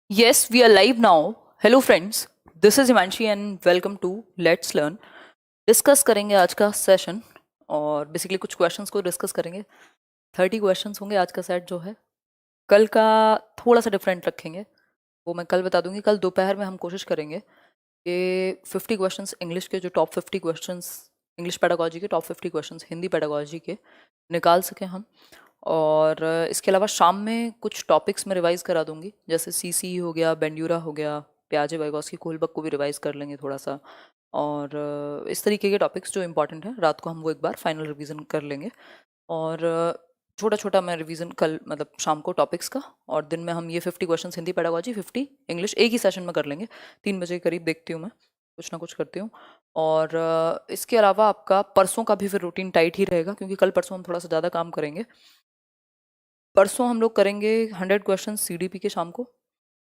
Yes, we are live now. Hello friends, this is Himanshi and welcome to Let's Learn. Discuss करेंगे आज का session और basically कुछ questions को discuss करेंगे। 30 क्वेश्चंस होंगे आज का सेट जो है। कल का थोड़ा सा डिफरेंट रखेंगे, वो मैं कल बता दूंगी। कल दोपहर में हम कोशिश करेंगे कि 50 क्वेश्चंस इंग्लिश के, जो टॉप 50 क्वेश्चंस इंग्लिश पेडागोजी के, टॉप 50 क्वेश्चंस हिंदी पेडागोजी के निकाल सकें हम। और इसके अलावा शाम में कुछ टॉपिक्स में रिवाइज करा दूंगी, जैसे सीसी हो गया, बेंड्यूरा हो गया, प्याजे वाइगॉस्की कोलबर्ग को भी रिवाइज कर लेंगे थोड़ा सा। और इस तरीके के टॉपिक्स जो इंपॉर्टेंट हैं रात को हम वो एक बार फाइनल रिवीजन कर लेंगे। और छोटा छोटा मैं रिवीजन कल मतलब शाम को टॉपिक्स का, और दिन में हम ये 50 क्वेश्चन हिंदी पेडागोजी, 50 इंग्लिश एक ही सेशन में कर लेंगे। 3 बजे के करीब देखती हूँ मैं, कुछ ना कुछ करती हूँ। और इसके अलावा आपका परसों का भी फिर रूटीन टाइट ही रहेगा, क्योंकि कल परसों हम थोड़ा सा ज़्यादा काम करेंगे। परसों हम लोग करेंगे 100 क्वेश्चन सीडीपी के शाम को,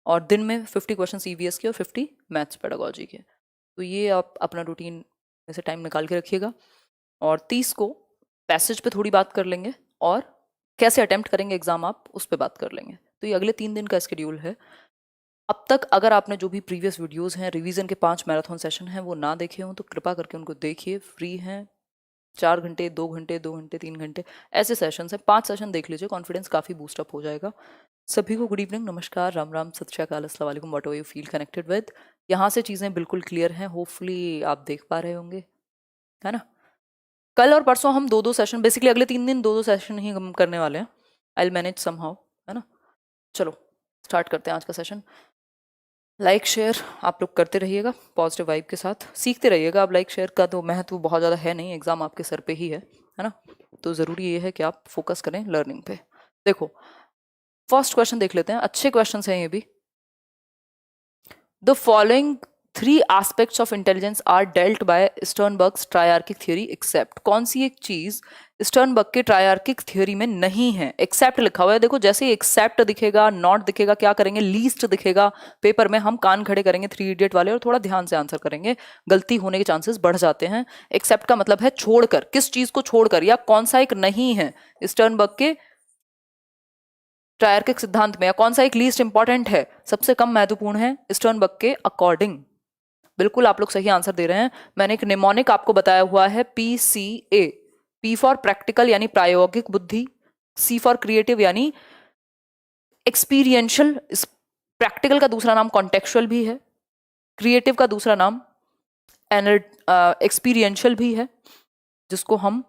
और दिन में 50 क्वेश्चन ईवीएस के और 50 मैथ्स पेडागोजी के। तो ये आप अपना रूटीन में से टाइम निकाल के रखिएगा। और 30 को पैसेज पे थोड़ी बात कर लेंगे, और कैसे अटेम्प्ट करेंगे एग्जाम आप उस पर बात कर लेंगे। तो ये अगले 3 दिन का शेड्यूल है। अब तक अगर आपने जो भी प्रीवियस वीडियोस हैं, रिवीजन के 5 मैराथन सेशन हैं, वो ना देखे हों तो कृपा करके उनको देखिए। फ्री हैं, 4 घंटे, 2 घंटे, 2 घंटे, 3 घंटे ऐसे सेशन हैं। 5 सेशन देख लीजिए, कॉन्फिडेंस काफ़ी बूस्टअप हो जाएगा। सभी को गुड इवनिंग, नमस्कार, राम राम, सत श्री अकाल, अस्सलाम वालेकुम, what ever you feel connected with. यहाँ से चीज़ें बिल्कुल क्लियर हैं, होपफुली आप देख पा रहे होंगे, है ना। कल और परसों हम 2-2 सेशन, बेसिकली अगले 3 दिन 2-2 सेशन ही हम करने वाले हैं। आई विल मैनेज समहाउ, है ना। चलो स्टार्ट करते हैं आज का सेशन। लाइक शेयर आप लोग करते रहिएगा पॉजिटिव वाइब के साथ, सीखते रहिएगा। अब लाइक शेयर का तो महत्व बहुत ज़्यादा है नहीं, एग्जाम आपके सर पे ही है ना। तो ज़रूरी ये है कि आप फोकस करें लर्निंग पे। देखो फर्स्ट क्वेश्चन देख लेते हैं, अच्छे क्वेश्चन हैं ये भी। The following 3 aspects of intelligence are dealt by Sternberg's triarchic theory except. कौन सी एक चीज स्टर्नबर्ग के ट्रायर्किक थ्योरी में नहीं है? एक्सेप्ट लिखा हुआ है, देखो जैसे ही एक्सेप्ट दिखेगा, नॉट दिखेगा, क्या करेंगे, लीस्ट दिखेगा पेपर में, हम कान खड़े करेंगे 3 इडियट वाले और थोड़ा ध्यान से आंसर करेंगे। गलती होने के चांसेस बढ़ जाते हैं। एक्सेप्ट का मतलब है छोड़कर, किस चीज को छोड़कर, या कौन सा एक नहीं है स्टर्नबर्ग के ट्रायर्किक सिद्धांत में, या कौन सा एक लीस्ट इंपॉर्टेंट है, सबसे कम महत्वपूर्ण है स्टर्नबर्ग के अकॉर्डिंग। बिल्कुल आप लोग सही आंसर दे रहे हैं। मैंने एक निमोनिक आपको बताया हुआ है, PCA। P फॉर प्रैक्टिकल यानी प्रायोगिक बुद्धि, C फॉर क्रिएटिव यानी एक्सपीरियंशियल। प्रैक्टिकल का दूसरा नाम कॉन्टेक्चुअल भी है, क्रिएटिव का दूसरा नाम एक्सपीरियंशियल भी है, जिसको हम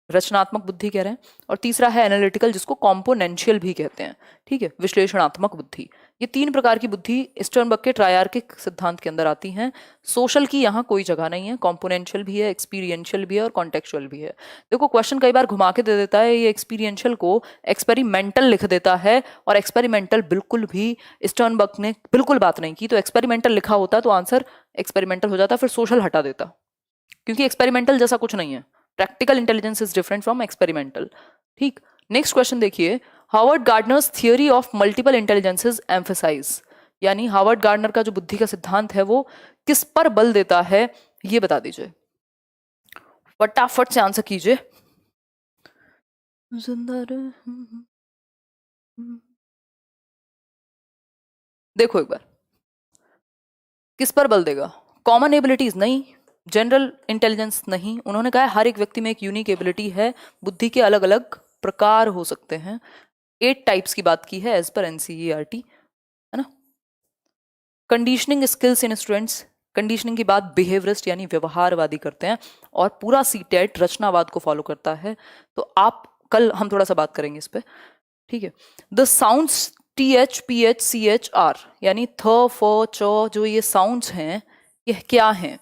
रचनात्मक बुद्धि कह रहे हैं, और तीसरा है एनालिटिकल, जिसको कॉम्पोनेंशियल भी कहते हैं। ठीक है, विश्लेषणात्मक बुद्धि। ये 3 प्रकार की बुद्धि स्टर्नबर्ग के ट्रायर्किक सिद्धांत के अंदर आती हैं। सोशल की यहाँ कोई जगह नहीं है, कॉम्पोनेंशियल भी है, एक्सपीरियंशियल भी है और कॉन्टेक्चुअल भी है। देखो क्वेश्चन कई बार घुमा के दे देता है, ये एक्सपीरियंशियल को एक्सपेरिमेंटल लिख देता है, और एक्सपेरिमेंटल बिल्कुल भी स्टर्नबर्ग ने बिल्कुल बात नहीं की। तो एक्सपेरिमेंटल लिखा होता तो आंसर एक्सपेरिमेंटल हो जाता, फिर सोशल हटा देता, क्योंकि एक्सपेरिमेंटल जैसा कुछ नहीं है। Practical intelligence is different from experimental. ठीक, नेक्स्ट क्वेश्चन देखिए। Harvard Gardner's theory of multiple intelligences emphasize, यानी हार्वर्ड गार्डनर का जो बुद्धि का सिद्धांत है वो किस पर बल देता है, ये बता दीजिए। फटाफट से आंसर कीजिए। देखो एक बार, किस पर बल देगा? कॉमन एबिलिटीज नहीं, जनरल इंटेलिजेंस नहीं। उन्होंने कहा है हर एक व्यक्ति में एक यूनिक एबिलिटी है, बुद्धि के अलग अलग प्रकार हो सकते हैं। 8 टाइप्स की बात की है एज पर NCERT, है ना। Conditioning skills in students, conditioning की बात बिहेवियरिस्ट यानी व्यवहारवादी करते हैं, और पूरा सीटेट रचनावाद को फॉलो करता है। तो आप कल हम थोड़ा सा बात करेंगे इस पे, ठीक है। The sounds TH PH CH R यानी थ फ च, जो ये साउंड्स हैं ये क्या हैं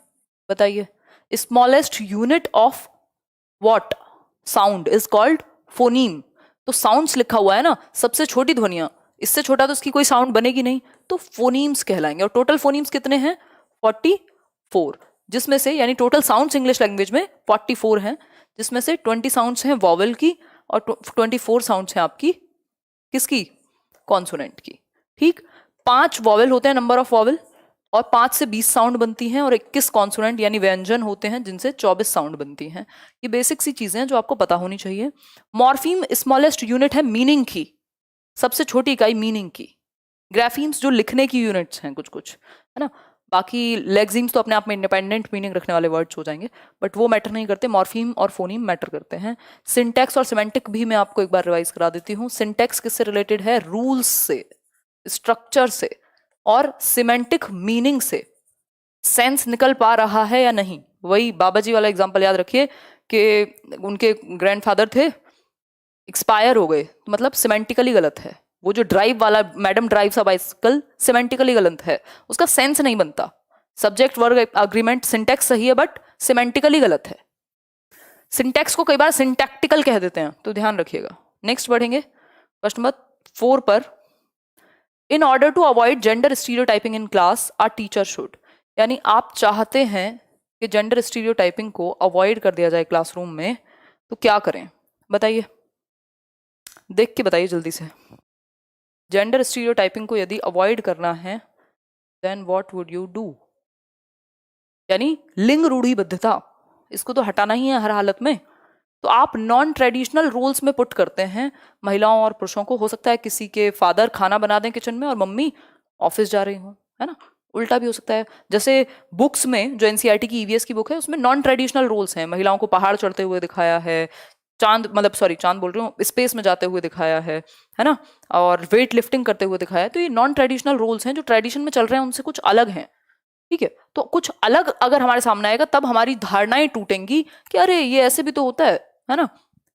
बताइए। Smallest unit of what sound is called phoneme. तो साउंड्स लिखा हुआ है ना, सबसे छोटी ध्वनियां, इससे छोटा तो इसकी कोई साउंड बनेगी नहीं, तो फोनीम्स कहलाएंगे। और टोटल फोनीम्स कितने हैं? 44, जिसमें से यानी टोटल साउंड्स इंग्लिश लैंग्वेज में 44 हैं, जिसमें से 20 साउंड्स हैं वॉवेल की, और 24 साउंड्स हैं आपकी किसकी? कॉन्सोनेंट की। ठीक, 5 वॉवेल होते हैं, नंबर ऑफ वॉवेल, और 5 से 20 साउंड बनती हैं, और 21 कॉन्सोनेंट यानी व्यंजन होते हैं, जिनसे 24 साउंड बनती हैं। ये बेसिक सी चीजें हैं जो आपको पता होनी चाहिए। मॉर्फीम स्मॉलेस्ट यूनिट है मीनिंग की, सबसे छोटी इकाई मीनिंग की, ग्राफीम्स जो लिखने की यूनिट्स हैं कुछ कुछ, है ना। बाकी लेक्सिम्स तो अपने आप में इंडिपेंडेंट मीनिंग रखने वाले वर्ड्स हो जाएंगे, बट वो मैटर नहीं करते, मॉर्फीम और फोनीम मैटर करते हैं। सिंटैक्स और सिमेंटिक भी मैं आपको एक बार रिवाइज करा देती हूँ। सिंटैक्स किससे रिलेटेड है? रूल्स से, स्ट्रक्चर से, और सिमेंटिक मीनिंग से। सेंस निकल पा रहा है या नहीं, वही बाबा जी वाला एग्जाम्पल याद रखिए कि उनके ग्रैंडफादर थे, एक्सपायर हो गए, तो मतलब सिमेंटिकली गलत है। वो जो ड्राइव वाला madam drive a bicycle semantically गलत है, उसका सेंस नहीं बनता। सब्जेक्ट वर्ग अग्रीमेंट सिंटैक्स सही है बट सिमेंटिकली गलत है। सिंटैक्स को कई बार सिंटैक्टिकल कह देते हैं, तो ध्यान रखिएगा। नेक्स्ट बढ़ेंगे क्वेश्चन नंबर 4 पर। In order to avoid gender stereotyping in class our teacher should, यानी आप चाहते हैं कि जेंडर स्टीरियोटाइपिंग को अवॉइड कर दिया जाए क्लासरूम में, तो क्या करें बताइए, देख के बताइए जल्दी से। जेंडर स्टीरियोटाइपिंग को यदि अवॉइड करना है then what would you do, यानी लिंग रूढ़िबद्धता, इसको तो हटाना ही है हर हालत में। तो आप नॉन ट्रेडिशनल रोल्स में पुट करते हैं महिलाओं और पुरुषों को। हो सकता है किसी के फादर खाना बना दें किचन में और मम्मी ऑफिस जा रही हो, है ना। उल्टा भी हो सकता है, जैसे बुक्स में जो एनसीईआरटी की ईवीएस की बुक है उसमें नॉन ट्रेडिशनल रोल्स हैं। महिलाओं को पहाड़ चढ़ते हुए दिखाया है, चांद मतलब सॉरी चांद बोल रही हूँ, स्पेस में जाते हुए दिखाया है ना, और वेट लिफ्टिंग करते हुए दिखाया है। तो ये नॉन ट्रेडिशनल रोल्स हैं जो ट्रेडिशन में चल रहे हैं, उनसे कुछ अलग हैं, ठीक है। तो कुछ अलग अगर हमारे सामने आएगा तब हमारी धारणाएं टूटेंगी कि अरे ये ऐसे भी तो होता है ना,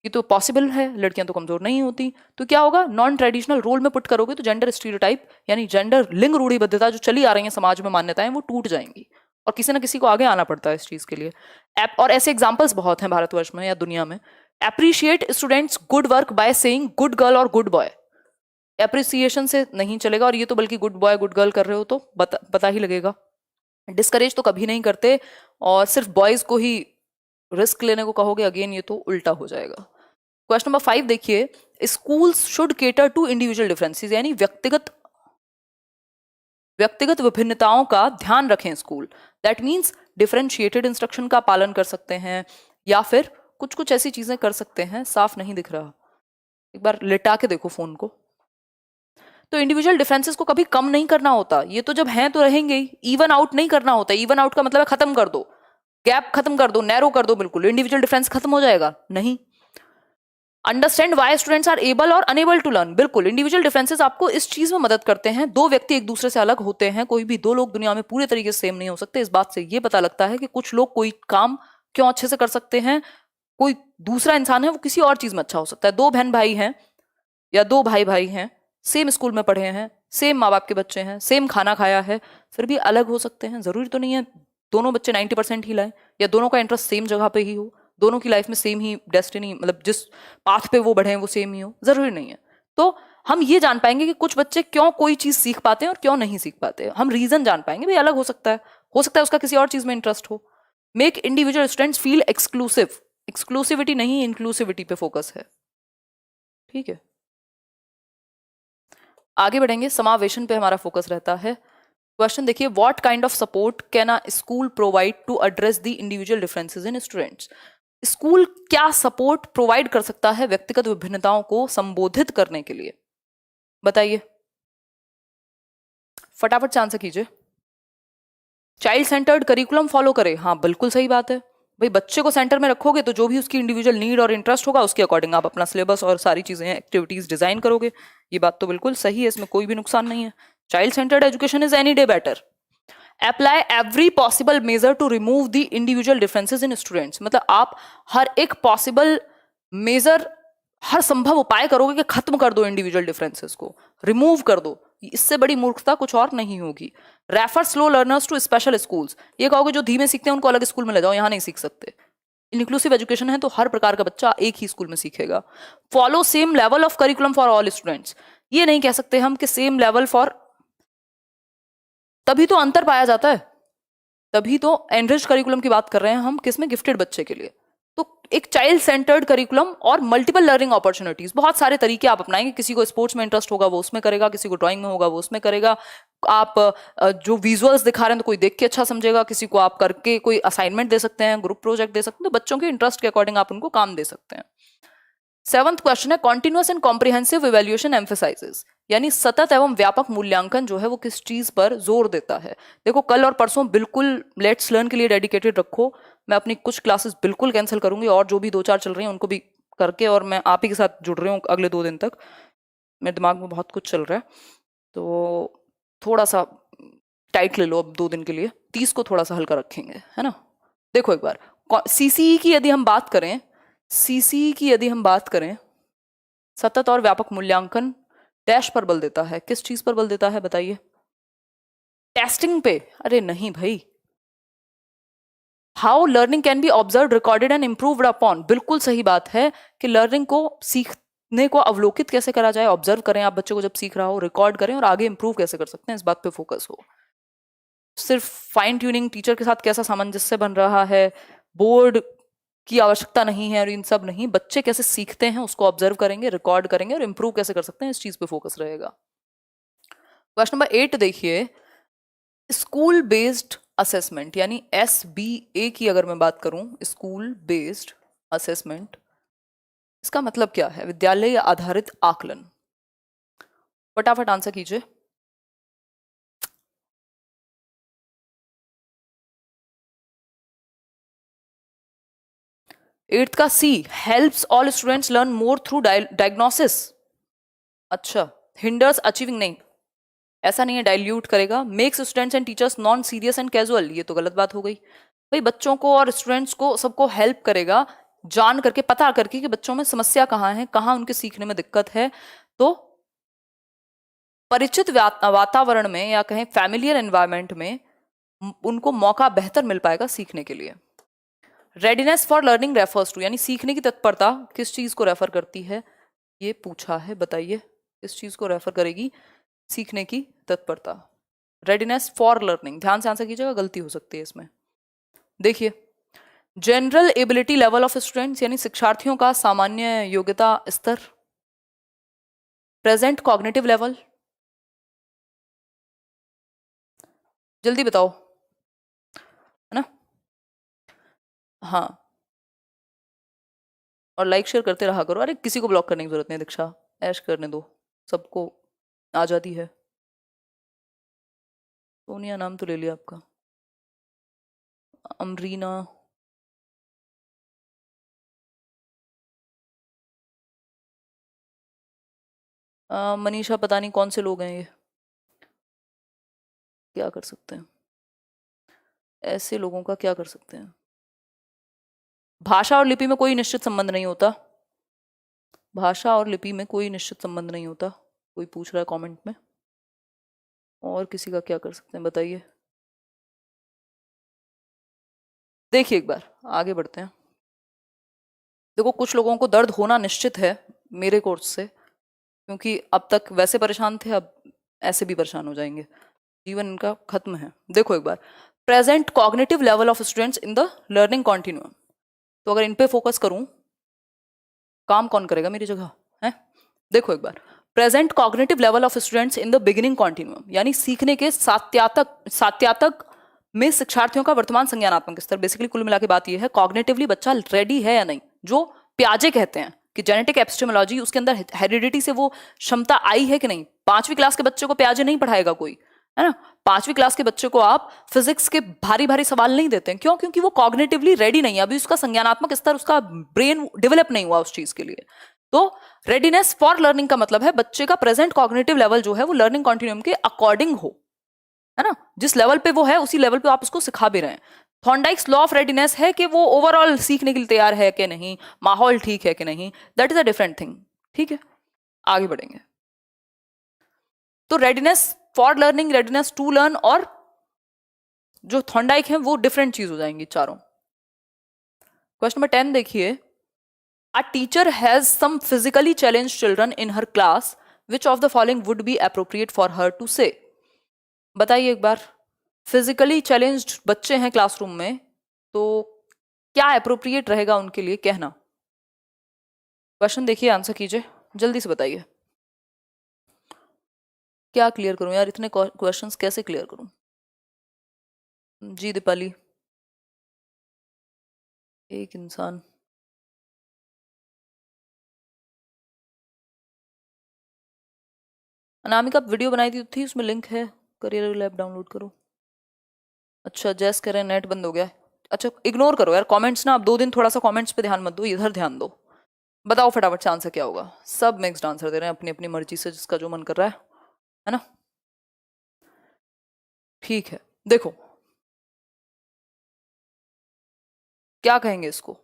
ये तो पॉसिबल है, लड़कियां तो कमजोर नहीं होती। तो क्या होगा, नॉन ट्रेडिशनल रोल में पुट करोगे तो जेंडर स्टीरियोटाइप यानी जेंडर लिंग रूढ़िबद्धता जो चली आ रही है समाज में, मान्यताएं, वो टूट जाएंगी। और किसी ना किसी को आगे आना पड़ता है इस चीज के लिए। और ऐसे एग्जाम्पल्स बहुत हैं भारतवर्ष में या दुनिया में। Appreciate students good work by saying good girl और गुड बॉय। एप्रिसिएशन से नहीं चलेगा, और ये तो बल्कि गुड बॉय गुड गर्ल कर रहे हो तो पता ही लगेगा। डिस्करेज तो कभी नहीं करते, और सिर्फ बॉयज को ही रिस्क लेने को कहोगे, अगेन ये तो उल्टा हो जाएगा। क्वेश्चन नंबर 5 देखिए, schools should cater to individual differences, यानी व्यक्तिगत विभिन्नताओं का ध्यान रखें school. That means differentiated instruction का पालन कर सकते हैं, या फिर कुछ कुछ ऐसी चीजें कर सकते हैं। साफ नहीं दिख रहा, एक बार लिटा के देखो फोन को। तो इंडिविजुअल डिफरेंसेस को कभी कम नहीं करना होता, ये तो जब हैं तो रहेंगे ही। इवन आउट नहीं करना होता, इवन आउट का मतलब है खत्म कर दो, गैप खत्म कर दो, नैरो कर दो बिल्कुल। इंडिविजुअल डिफरेंस खत्म हो जाएगा? नहीं। Understand why students are able और अनेबल टू लर्न, बिल्कुल। इंडिविजुअल डिफरेंसेस आपको इस चीज में मदद करते हैं। दो व्यक्ति एक दूसरे से अलग होते हैं, कोई भी दो लोग दुनिया में पूरे तरीके से सेम नहीं हो सकते। इस बात से ये पता लगता है कि कुछ लोग कोई काम क्यों अच्छे से कर सकते हैं, कोई दूसरा इंसान है वो किसी और चीज में अच्छा हो सकता है। दो बहन भाई हैं या दो भाई भाई हैं, सेम स्कूल में पढ़े हैं, सेम माँ बाप के बच्चे हैं, सेम खाना खाया है, फिर भी अलग हो सकते हैं। जरूरी तो नहीं है दोनों बच्चे 90% ही लाएं, या दोनों का इंटरेस्ट सेम जगह पे ही हो, दोनों की लाइफ में सेम ही डेस्टिनी, मतलब जिस पाथ पे वो बढ़े हैं वो सेम ही हो, जरूरी नहीं है। तो हम ये जान पाएंगे कि कुछ बच्चे क्यों कोई चीज सीख पाते हैं और क्यों नहीं सीख पाते। हम रीजन जान पाएंगे, भाई अलग हो सकता है उसका किसी और चीज में इंटरेस्ट हो। Make individual students feel exclusive, exclusivity नहीं इंक्लूसिविटी पे फोकस है, ठीक है। आगे बढ़ेंगे, समावेशन पे हमारा फोकस रहता है। क्वेश्चन देखिए, what kind of support can a school provide to address the individual differences in students. School क्या सपोर्ट प्रोवाइड कर सकता है व्यक्तिगत विभिन्नताओं को संबोधित करने के लिए, बताइए फटाफट से आंसर कीजिए। चाइल्ड सेंटर्ड करिकुलम फॉलो करे, हाँ बिल्कुल सही बात है भाई। बच्चे को सेंटर में रखोगे तो जो भी उसकी इंडिविजुअल नीड और इंटरेस्ट होगा उसके अकॉर्डिंग आप अपना सिलेबस और सारी चीजें एक्टिविटीज डिजाइन करोगे। ये बात तो बिल्कुल सही है, इसमें कोई भी नुकसान नहीं है। Child centred education is any day better. Apply every possible measure to remove the individual differences in students, मतलब आप हर एक पॉसिबल मेजर, हर संभव उपाय करोगे कि खत्म कर दो इंडिविजुअल डिफरेंसेस को, रिमूव कर दो। इससे बड़ी मूर्खता कुछ और नहीं होगी। Refer slow learners to special schools, ये कहोगे जो धीमे सीखते हैं उनको अलग स्कूल में ले जाओ, यहाँ नहीं सीख सकते। इंक्लूसिव एजुकेशन है तो हर प्रकार का बच्चा एक ही स्कूल में सीखेगा। Follow same level of curriculum for all students, ये नहीं कह सकते हम कि सेम लेवल फॉर, तभी तो अंतर पाया जाता है, तभी तो एनरिच्ड करिकुलम की बात कर रहे हैं हम, किसमें, गिफ्टेड बच्चे के लिए। तो एक चाइल्ड सेंटर्ड करिकुलम और मल्टीपल लर्निंग अपॉर्चुनिटीज, बहुत सारे तरीके आप अपनाएंगे। किसी को स्पोर्ट्स में इंटरेस्ट होगा वो उसमें करेगा, किसी को ड्राइंग में होगा वो उसमें करेगा। आप जो विजुअल्स दिखा रहे हैं तो कोई देख के अच्छा समझेगा, किसी को आप करके कोई असाइनमेंट दे सकते हैं, ग्रुप प्रोजेक्ट दे सकते हैं। तो बच्चों के इंटरेस्ट के अकॉर्डिंग आप उनको काम दे सकते हैं। सेवंथ क्वेश्चन है continuous and comprehensive evaluation emphasises, यानी सतत एवं व्यापक मूल्यांकन जो है वो किस चीज पर जोर देता है। देखो कल और परसों बिल्कुल लेट्स लर्न के लिए डेडिकेटेड रखो। मैं अपनी कुछ क्लासेस बिल्कुल कैंसिल करूंगी और जो भी 2-4 चल रही हैं उनको भी करके, और मैं आप ही के साथ जुड़ रही हूँ अगले 2 दिन तक। मेरे दिमाग में बहुत कुछ चल रहा है, तो थोड़ा सा टाइट ले लो अब 2 दिन के लिए। 30 को थोड़ा सा हल्का रखेंगे, है ना। देखो एक बार सीसीई की यदि हम बात करें, सीसीई की यदि हम बात करें, सतत और व्यापक मूल्यांकन डैश पर बल देता है। किस चीज पर बल देता है बताइए? टेस्टिंग पे? अरे नहीं भाई। How learning can be observe recorded and improved upon, बिल्कुल सही बात है कि लर्निंग को सीखने को अवलोकित कैसे करा जाए, ऑब्जर्व करें आप बच्चे को जब सीख रहा हो, रिकॉर्ड करें और आगे इंप्रूव कैसे कर सकते हैं इस बात पे फोकस हो। सिर्फ फाइन ट्यूनिंग टीचर के साथ कैसा सामंजस्य बन रहा है, बोर्ड की आवश्यकता नहीं है और इन सब नहीं, बच्चे कैसे सीखते हैं उसको ऑब्जर्व करेंगे, रिकॉर्ड करेंगे और इंप्रूव कैसे कर सकते हैं इस चीज पे फोकस रहेगा। क्वेश्चन नंबर 8 देखिए, स्कूल बेस्ड असेसमेंट यानी SBA की अगर मैं बात करूं, स्कूल बेस्ड असेसमेंट, इसका मतलब क्या है? विद्यालय आधारित आकलन। फटाफट आंसर कीजिए। एट्थ का C, helps all students learn more through diagnosis. अच्छा, हिंडर्स अचीविंग, नहीं ऐसा नहीं है, डाइल्यूट करेगा। Makes students and teachers non serious and casual, ये तो गलत बात हो गई भाई। बच्चों को और स्टूडेंट्स को सबको हेल्प करेगा जान करके, पता करके कि बच्चों में समस्या कहाँ है, कहाँ उनके सीखने में दिक्कत है। तो परिचित वातावरण में या कहें फैमिलियर एनवायरनमेंट में उनको मौका बेहतर मिल पाएगा सीखने के लिए। Readiness for learning refers to, यानी सीखने की तत्परता किस चीज को रेफर करती है, ये पूछा है, बताइए किस चीज को रेफर करेगी सीखने की तत्परता। रेडीनेस फॉर लर्निंग, ध्यान से आंसर कीजिएगा, गलती हो सकती है इसमें। देखिए, general ability level of students यानी शिक्षार्थियों का सामान्य योग्यता स्तर। प्रेजेंट कॉग्निटिव लेवल, जल्दी बताओ, है ना। हाँ, और लाइक शेयर करते रहा करो। अरे किसी को ब्लॉक करने की जरूरत नहीं दीक्षा, ऐश करने दो, सबको आजादी है। सोनिया नाम तो ले लिया आपका, अमरीना, मनीषा, पता नहीं कौन से लोग हैं ये, क्या कर सकते हैं ऐसे लोगों का, क्या कर सकते हैं। भाषा और लिपि में कोई निश्चित संबंध नहीं होता, भाषा और लिपि में कोई निश्चित संबंध नहीं होता, कोई पूछ रहा है कमेंट में। और किसी का क्या कर सकते हैं बताइए। देखिए एक बार आगे बढ़ते हैं। देखो कुछ लोगों को दर्द होना निश्चित है मेरे कोर्स से, क्योंकि अब तक वैसे परेशान थे, अब ऐसे भी परेशान हो जाएंगे, जीवन इनका खत्म है। देखो एक बार, present cognitive level of students in the learning continuum, तो अगर इन पे फोकस करूं, काम कौन करेगा मेरी जगह, है। देखो एक बार, present cognitive level of students in the beginning continuum, यानी सीखने के सात्यातक में शिक्षार्थियों का वर्तमान संज्ञानात्मक स्तर। बेसिकली कुल मिला के बात यह है, कॉग्निटिवली बच्चा रेडी है या नहीं, जो प्याजे कहते हैं कि जेनेटिक एपिस्टेमोलॉजी, उसके अंदर हेरिडिटी से वो क्षमता आई है कि नहीं। 5वीं क्लास के बच्चे को प्याजे नहीं पढ़ाएगा कोई, है ना। 5वीं क्लास के बच्चे को आप फिजिक्स के भारी भारी सवाल नहीं देते हैं, क्यों? क्योंकि वो कॉग्निटिवली रेडी नहीं है, अभी उसका संज्ञानात्मक स्तर, उसका ब्रेन डेवलप नहीं हुआ उस चीज के लिए। तो रेडीनेस फॉर लर्निंग का मतलब है बच्चे का प्रेजेंट कॉग्निटिव लेवल जो है वो लर्निंग कॉन्टिन्यूम के अकॉर्डिंग हो, है ना। जिस लेवल पे वो है उसी लेवल पे आप उसको सिखा भी रहे हैं। थॉर्नडाइक्स लॉ ऑफ रेडीनेस है कि वो ओवरऑल सीखने के लिए तैयार है कि नहीं, माहौल ठीक है कि नहीं, that is a different thing. ठीक है, आगे बढ़ेंगे। तो readiness for learning, readiness to learn और जो थॉर्नडाइक है वो डिफरेंट चीज हो जाएंगी चारों। क्वेश्चन नंबर 10 देखिए, a teacher has some physically challenged children in her class, which of the following would be appropriate for her to say. बताइए एक बार, फिजिकली चैलेंज्ड बच्चे हैं क्लासरूम में, तो क्या अप्रोप्रिएट रहेगा उनके लिए कहना। क्वेश्चन देखिए, आंसर कीजिए, जल्दी से बताइए। क्या क्लियर करूं यार, इतने क्वेश्चंस कैसे क्लियर करूं। जी दीपाली, एक इंसान, अनामिका वीडियो बनाई थी उसमें लिंक है, करियर लैब डाउनलोड करो। अच्छा जैस कह रहे हैं नेट बंद हो गया है। अच्छा इग्नोर करो यार कमेंट्स ना, आप 2 दिन थोड़ा सा कमेंट्स पे ध्यान मत दो, इधर ध्यान दो। बताओ फटाफट से आंसर क्या होगा। सब मिक्स्ड आंसर दे रहे हैं अपनी अपनी मर्जी से, जिसका जो मन कर रहा है ना। ठीक है देखो क्या कहेंगे इसको।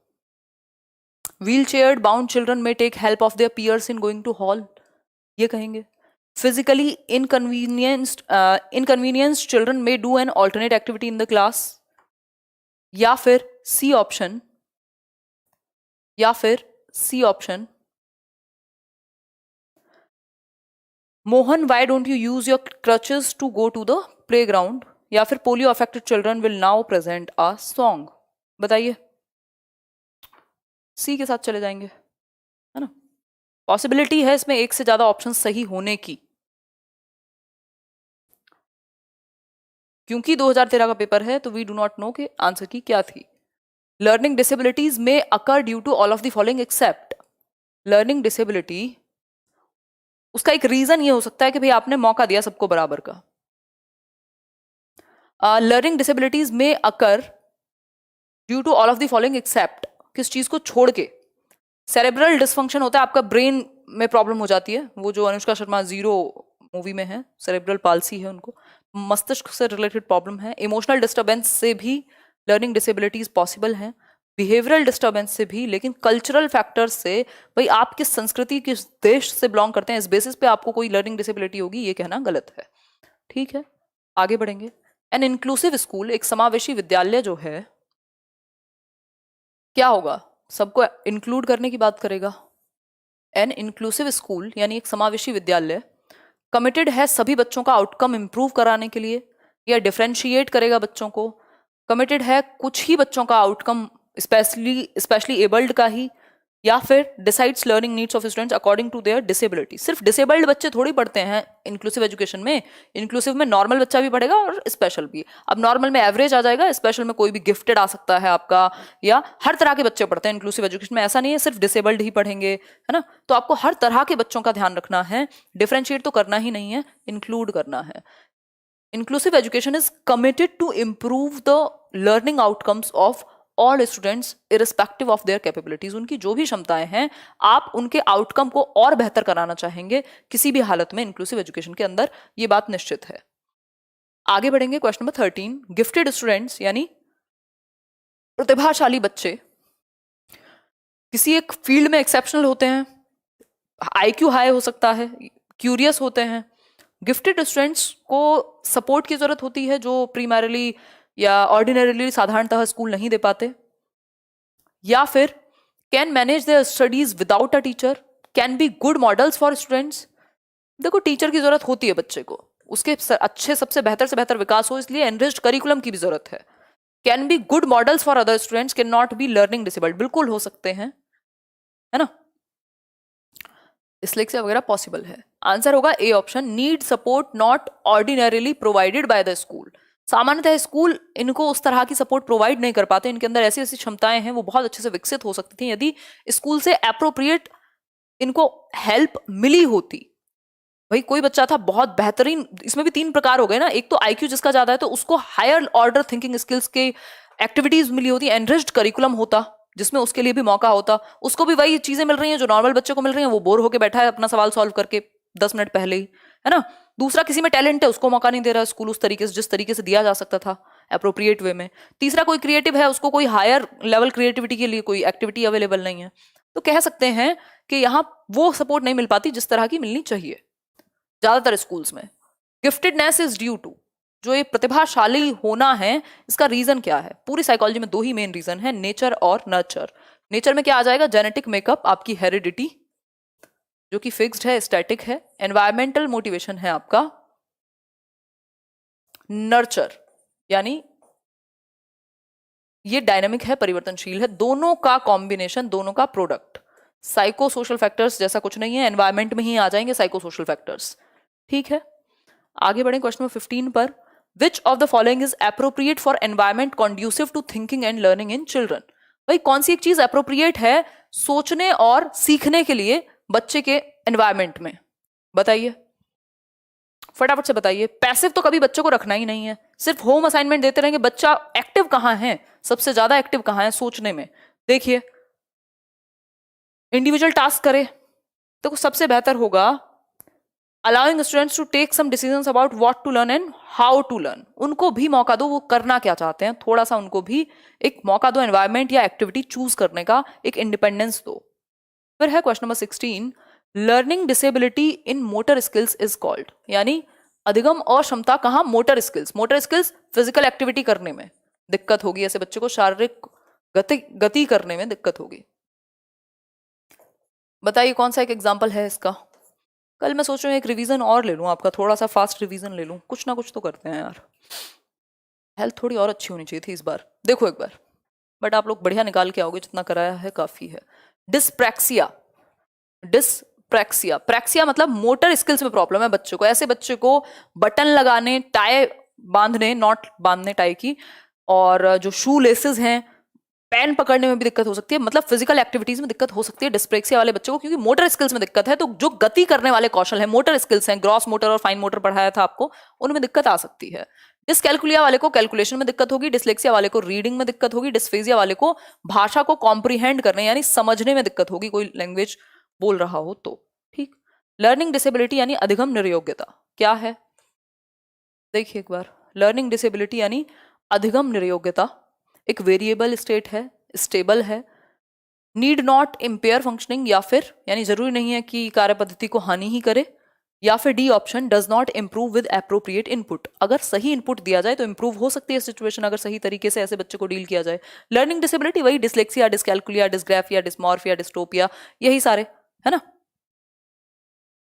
Wheel chaired bound children may take help of their peers in going to hall, ये कहेंगे। Physically inconvenienced children may do an alternate activity in the class, या फिर C option, Mohan why don't you use your crutches to go to the playground, या फिर polio affected children will now present a song. बताइए, C के साथ चले जाएंगे, है ना। पॉसिबिलिटी है इसमें एक से ज्यादा ऑप्शन सही होने की, क्योंकि 2013 का पेपर है तो वी डू नॉट नो कि आंसर की क्या थी। Learning disabilities may occur due to all of the following except. Learning disability उसका एक रीजन ये हो सकता है कि भाई आपने मौका दिया सबको बराबर का। Learning disabilities may occur due to all of the following except, किस चीज को छोड़ के। सेरेब्रल डिसफंक्शन होता है, आपका ब्रेन में प्रॉब्लम हो जाती है, वो जो अनुष्का शर्मा जीरो मूवी में है, सेरेब्रल पाल्सी है उनको, मस्तिष्क से रिलेटेड प्रॉब्लम है। इमोशनल डिस्टर्बेंस से भी लर्निंग डिसेबिलिटीज पॉसिबल हैं, बिहेवियरल डिस्टर्बेंस से भी, लेकिन कल्चरल फैक्टर्स से, भाई आप किस संस्कृति किस देश से बिलोंग करते हैं इस बेसिस पे आपको कोई लर्निंग डिसेबिलिटी होगी, ये कहना गलत है। ठीक है आगे बढ़ेंगे। एन इंक्लूसिव स्कूल, एक समावेशी विद्यालय जो है क्या होगा, सबको इंक्लूड करने की बात करेगा। एन इंक्लूसिव स्कूल यानी एक समावेशी विद्यालय कमिटेड है सभी बच्चों का आउटकम इंप्रूव कराने के लिए, या डिफरेंशिएट करेगा बच्चों को। कमिटेड है कुछ ही बच्चों का आउटकम स्पेशली एबल्ड का ही, या फिर decides learning needs of students according to their disability. सिर्फ डिसेबल्ड बच्चे थोड़ी पढ़ते हैं इंक्लूसिव एजुकेशन में, इंक्लूसिव में नॉर्मल बच्चा भी पढ़ेगा और स्पेशल भी। अब नॉर्मल में एवरेज आ जाएगा, स्पेशल में कोई भी गिफ्टेड आ सकता है आपका, या हर तरह के बच्चे पढ़ते हैं इंक्लूसिव एजुकेशन में, ऐसा नहीं है सिर्फ डिसेबल्ड ही पढ़ेंगे, है ना। तो आपको हर तरह के बच्चों का ध्यान रखना है, डिफरेंशिएट तो करना ही नहीं है, इंक्लूड करना है। Inclusive education is committed to improve the learning outcomes of all students irrespective of their capabilities. उनकी जो भी क्षमताएं हैं आप उनके आउटकम को और बेहतर कराना चाहेंगे किसी भी हालत में इंक्लूसिव एजुकेशन के अंदर, ये बात निश्चित है। आगे बढ़ेंगे क्वेश्चन नंबर 13। गिफ्टेड स्टूडेंट्स यानी प्रतिभाशाली बच्चे किसी एक फील्ड में एक्सेप्शनल होते हैं, आईक्यू हाई हो सकता है, क्यूरियस होते हैं। गिफ्टेड स्टूडेंट्स को सपोर्ट की जरूरत होती है जो प्रीमैरिली या ऑर्डिनरीली साधारणतः स्कूल नहीं दे पाते, या फिर can manage their studies without a teacher, can be good models for students. देखो टीचर की जरूरत होती है बच्चे को, उसके अच्छे सबसे बेहतर से बेहतर विकास हो, इसलिए एनरिच्ड करिकुलम की भी जरूरत है। Can be good models for other students, can not be learning disabled, बिल्कुल हो सकते हैं, है ना। डिस्लेक्सिया वगैरह पॉसिबल है। आंसर होगा A option, need support not ordinarily provided by the school. सामान्यतः स्कूल इनको उस तरह की सपोर्ट प्रोवाइड नहीं कर पाते, इनके अंदर ऐसी ऐसी क्षमताएं हैं वो बहुत अच्छे से विकसित हो सकती थी यदि स्कूल से एप्रोप्रिएट इनको हेल्प मिली होती। भाई कोई बच्चा था बहुत बेहतरीन, इसमें भी 3 प्रकार हो गए ना, एक तो आईक्यू जिसका ज्यादा है तो उसको हायर ऑर्डर थिंकिंग स्किल्स के एक्टिविटीज मिली होती, एनरिच्ड करिकुलम होता जिसमें उसके लिए भी मौका होता, उसको भी वही चीजें मिल रही हैं जो नॉर्मल बच्चे को मिल रही हैं, वो बोर होकर बैठा है अपना सवाल सॉल्व करके 10 मिनट पहले ही, है ना। दूसरा किसी में टैलेंट है उसको मौका नहीं दे रहा स्कूल उस तरीके से जिस तरीके से दिया जा सकता था अप्रोप्रिएट वे में। तीसरा कोई क्रिएटिव है, उसको कोई हायर लेवल क्रिएटिविटी के लिए कोई एक्टिविटी अवेलेबल नहीं है। तो कह सकते हैं कि यहाँ वो सपोर्ट नहीं मिल पाती जिस तरह की मिलनी चाहिए ज्यादातर स्कूल्स में। गिफ्टेडनेस इज ड्यू टू, जो ये प्रतिभाशाली होना है इसका रीजन क्या है। पूरी साइकोलॉजी में 2 ही मेन रीजन है, नेचर और नर्चर। नेचर में क्या आ जाएगा, जेनेटिक मेकअप, आपकी हेरिडिटी जो कि फिक्स्ड है, स्टैटिक है। एनवायरमेंटल मोटिवेशन है आपका नर्चर, यानी ये डायनामिक है, परिवर्तनशील है, दोनों का कॉम्बिनेशन, दोनों का प्रोडक्ट। साइको सोशल फैक्टर्स जैसा कुछ नहीं है, एनवायरमेंट में ही आ जाएंगे साइको सोशल फैक्टर्स। ठीक है आगे बढ़े क्वेश्चन नंबर 15 पर। Which of the following is appropriate for environment conducive to thinking and learning in children. भाई कौन सी एक चीज एप्रोप्रिएट है सोचने और सीखने के लिए बच्चे के एनवायरमेंट में, बताइए। फटाफट से बताइए। पैसिव तो कभी बच्चों को रखना ही नहीं है, सिर्फ होम असाइनमेंट देते रहेंगे। बच्चा एक्टिव कहाँ है, सबसे ज्यादा एक्टिव कहाँ है सोचने में? देखिए, इंडिविजुअल टास्क करे तो सबसे बेहतर होगा allowing students to take some decisions about what to learn and how to learn. उनको भी मौका दो, वो करना क्या चाहते हैं, थोड़ा सा उनको भी एक मौका दो, एनवायरमेंट या एक्टिविटी चूज करने का एक इंडिपेंडेंस दो। फिर है question number 16, learning disability in motor skills is called, यानी अधिगम और क्षमता कहाँ? Motor skills. Motor skills physical activity करने में दिक्कत होगी, ऐसे बच्चे को शारीरिक गति करने में दिक्कत होगी। बताइए कौन सा एक एग्जाम्पल है इसका। कल मैं सोच रही हूँ एक रिवीजन और ले लूँ आपका, थोड़ा सा फास्ट रिवीजन ले लूँ, कुछ ना कुछ तो करते हैं यार। हेल्थ थोड़ी और अच्छी होनी चाहिए थी इस बार। देखो एक बार, बट आप लोग बढ़िया निकाल के आओगे, जितना कराया है काफी है। डिस्प्रैक्सिया, डिस्प्रैक्सिया, प्रैक्सिया मतलब मोटर स्किल्स में प्रॉब्लम है बच्चे को। ऐसे बच्चे को बटन लगाने, टाई बांधने, नॉट बांधने टाई की, और जो शू लेसेस हैं, पेन पकड़ने में भी दिक्कत हो सकती है, मतलब फिजिकल एक्टिविटीज में दिक्कत हो सकती है डिस्प्रेक्सिया वाले बच्चों को, क्योंकि मोटर स्किल्स में दिक्कत है। तो जो गति करने वाले कौशल हैं, मोटर स्किल्स हैं, ग्रॉस मोटर और फाइन मोटर पढ़ाया था आपको, उनमें दिक्कत आ सकती है। डिसकैलकुलिया वाले को कैलकुलेशन में दिक्कत होगी, डिसलेक्सिया वाले को रीडिंग में दिक्कत होगी, डिस्फेजिया वाले को भाषा को कॉम्प्रीहेंड करने यानी समझने में दिक्कत होगी, कोई लैंग्वेज बोल रहा हो तो। ठीक। लर्निंग डिसेबिलिटी यानी अधिगम निर्योग्यता क्या है? देखिए एक बार, लर्निंग डिसेबिलिटी यानी अधिगम निर्योग्यता एक वेरिएबल स्टेट है, स्टेबल है, नीड नॉट इम्पेयर फंक्शनिंग, या फिर यानी जरूरी नहीं है कि कार्य पद्धति को हानि ही करे, या फिर D option, does not improve with appropriate input. अगर सही इनपुट दिया जाए तो इम्प्रूव हो सकती है सिचुएशन, अगर सही तरीके से ऐसे बच्चे को डील किया जाए। लर्निंग डिसेबिलिटी वही dyslexia, dyscalculia, dysgraphia, dysmorphia, dystopia, यही सारे है ना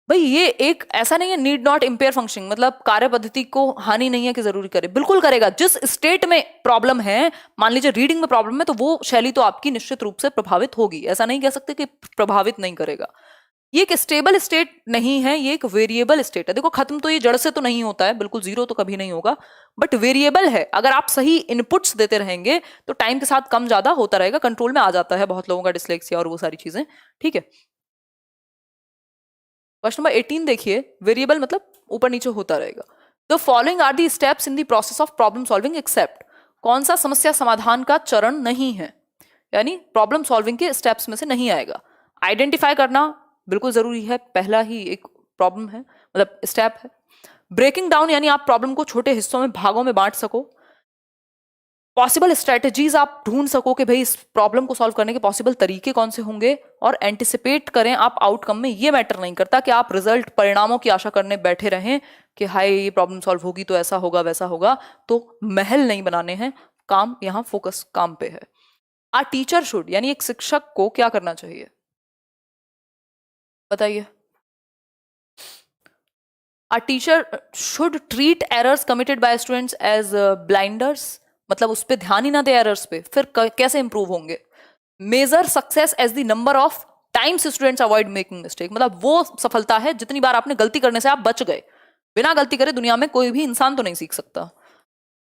भाई। ये एक ऐसा नहीं है नीड नॉट इम्पेयर फंक्शनिंग मतलब कार्य पद्धति को हानि नहीं है कि जरूरी करे, बिल्कुल करेगा। जिस स्टेट में प्रॉब्लम है, मान लीजिए रीडिंग में प्रॉब्लम है, तो वो शैली तो आपकी निश्चित रूप से प्रभावित होगी, ऐसा नहीं कह सकते कि प्रभावित नहीं करेगा। ये एक स्टेबल स्टेट नहीं है, ये एक वेरिएबल स्टेट है। देखो खत्म तो ये जड़ से तो नहीं होता है, बिल्कुल जीरो तो कभी नहीं होगा, बट वेरिएबल है। अगर आप सही इनपुट्स देते रहेंगे तो टाइम के साथ कम ज्यादा होता रहेगा, कंट्रोल में आ जाता है बहुत लोगों का डिसलेक्सिया और वो सारी चीजें। ठीक है, क्वेश्चन नंबर 18 देखिए, वेरिएबल मतलब ऊपर नीचे होता रहेगा। The following are the steps in the process of problem solving except, कौन सा समस्या समाधान का चरण नहीं है, यानी प्रॉब्लम सॉल्विंग के स्टेप्स में से नहीं आएगा। आइडेंटिफाई करना बिल्कुल जरूरी है, पहला ही एक प्रॉब्लम है, मतलब स्टेप है। ब्रेकिंग डाउन यानी आप प्रॉब्लम को छोटे हिस्सों में, भागों में बांट सको। पॉसिबल स्ट्रेटेजीज आप ढूंढ सको कि भाई इस प्रॉब्लम को सॉल्व करने के पॉसिबल तरीके कौन से होंगे, और एंटिसिपेट करें आप आउटकम में। ये मैटर नहीं करता कि आप रिजल्ट, परिणामों की आशा करने बैठे रहें कि हाय ये प्रॉब्लम सॉल्व होगी तो ऐसा होगा वैसा होगा, तो महल नहीं बनाने हैं, काम यहाँ फोकस काम पे है। आ टीचर शुड यानी एक शिक्षक को क्या करना चाहिए बताइए। A teacher should treat errors committed by students as blunders, मतलब उस पर ध्यान ही ना दे एरर्स पे, फिर कैसे इंप्रूव होंगे। Measure success as the number of times students avoid making mistake, मतलब वो सफलता है जितनी बार आपने गलती करने से आप बच गए। बिना गलती करे दुनिया में कोई भी इंसान तो नहीं सीख सकता।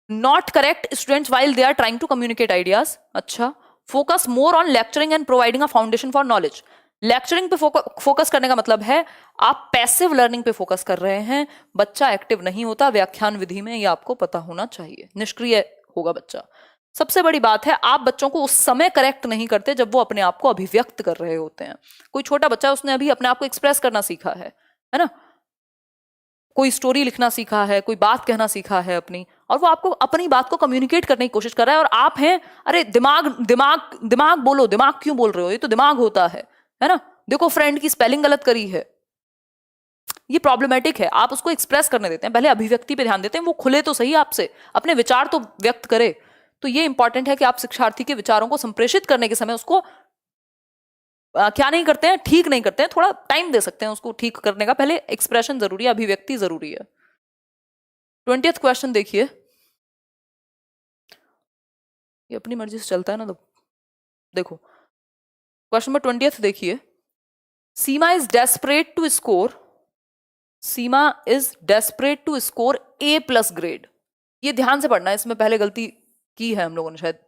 Not correct students while they are trying to communicate ideas. अच्छा, focus more on lecturing and providing a foundation for knowledge. Lecturing पे फोकस करने का मतलब है आप पैसिव लर्निंग पे फोकस कर रहे हैं, बच्चा एक्टिव नहीं होता व्याख्यान विधि में, ये आपको पता होना चाहिए, निष्क्रिय होगा बच्चा। सबसे बड़ी बात है आप बच्चों को उस समय करेक्ट नहीं करते जब वो अपने आप को अभिव्यक्त कर रहे होते हैं। कोई छोटा बच्चा, उसने अभी अपने आप को एक्सप्रेस करना सीखा है ना, कोई स्टोरी लिखना सीखा है, कोई बात कहना सीखा है अपनी, और वो आपको अपनी बात को कम्युनिकेट करने की कोशिश कर रहा है, और आप हैं अरे दिमाग दिमाग दिमाग बोलो, दिमाग क्यों बोल रहे हो, ये तो दिमाग होता है ना, देखो फ्रेंड की स्पेलिंग गलत करी है। ये प्रॉब्लमेटिक है। आप उसको एक्सप्रेस करने देते हैं, पहले अभिव्यक्ति पे ध्यान देते हैं, वो खुले तो सही आपसे, अपने विचार तो व्यक्त करे। तो ये इंपॉर्टेंट है कि आप शिक्षार्थी के विचारों को संप्रेषित करने के समय उसको क्या नहीं करते हैं, ठीक नहीं करते हैं, थोड़ा टाइम दे सकते हैं उसको ठीक करने का, पहले एक्सप्रेशन जरूरी है, अभिव्यक्ति जरूरी है। 20th क्वेश्चन देखिए, ये अपनी मर्जी से चलता है ना, तो देखो क्वेश्चन नंबर 20th देखिए, Seema is desperate to score, Seema is desperate to score A+ grade. ये ध्यान से पढ़ना है, इसमें पहले गलती की है हम लोगों ने, शायद